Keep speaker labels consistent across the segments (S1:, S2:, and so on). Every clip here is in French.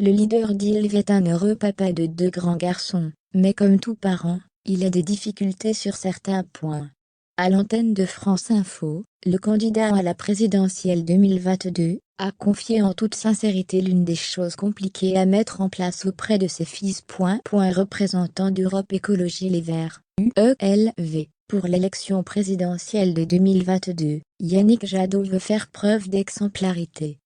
S1: Le leader d'Ilv est un heureux papa de 2 grands garçons, mais comme tout parent, il a des difficultés sur certains points. À l'antenne de France Info, le candidat à la présidentielle 2022 a confié en toute sincérité l'une des choses compliquées à mettre en place auprès de ses fils. Représentant d'Europe Écologie Les Verts, UELV, pour l'élection présidentielle de 2022, Yannick Jadot veut faire preuve d'exemplarité.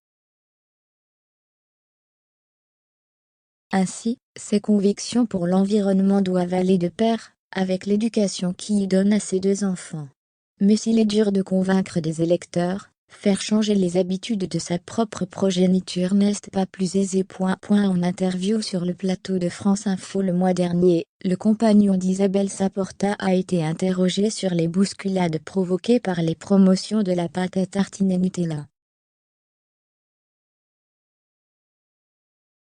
S1: Ainsi, ses convictions pour l'environnement doivent aller de pair avec l'éducation qu'il donne à ses 2 enfants. Mais s'il est dur de convaincre des électeurs, faire changer les habitudes de sa propre progéniture n'est pas plus aisé. En interview sur le plateau de France Info le mois dernier, le compagnon d'Isabelle Saporta a été interrogé sur les bousculades provoquées par les promotions de la pâte à tartiner Nutella.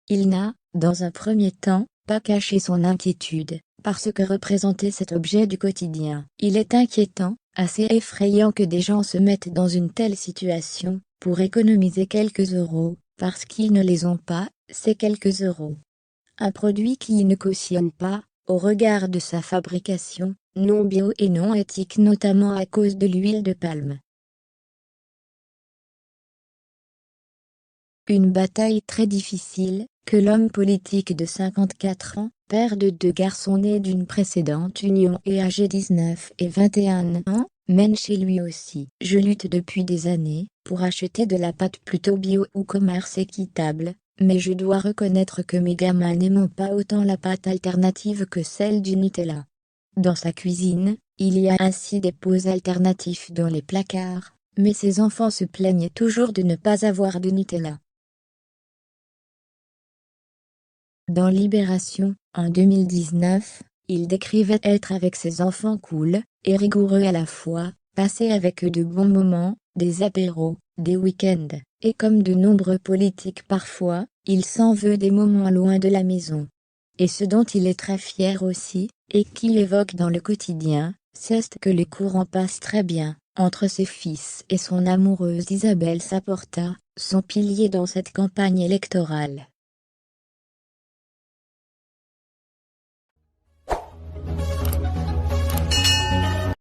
S1: Il n'a, dans un premier temps, pas caché son inquiétude, parce que représentait cet objet du quotidien. Il est inquiétant, assez effrayant que des gens se mettent dans une telle situation, pour économiser quelques euros, parce qu'ils ne les ont pas, ces quelques euros. Un produit qui ne cautionne pas, au regard de sa fabrication, non bio et non éthique notamment à cause de l'huile de palme. Une bataille très difficile, que l'homme politique de 54 ans, père de 2 garçons nés d'une précédente union et âgés 19 et 21 ans, mène chez lui aussi. Je lutte depuis des années, pour acheter de la pâte plutôt bio ou commerce équitable, mais je dois reconnaître que mes gamins n'aiment pas autant la pâte alternative que celle du Nutella. Dans sa cuisine, il y a ainsi des pots alternatifs dans les placards, mais ses enfants se plaignent toujours de ne pas avoir de Nutella. Dans Libération, en 2019, il décrivait être avec ses enfants cool et rigoureux à la fois, passer avec eux de bons moments, des apéros, des week-ends, et comme de nombreux politiques parfois, il s'en veut des moments loin de la maison. Et ce dont il est très fier aussi, et qu'il évoque dans le quotidien, c'est que les courants passent très bien, entre ses fils et son amoureuse Isabelle Saporta, son pilier dans cette campagne électorale.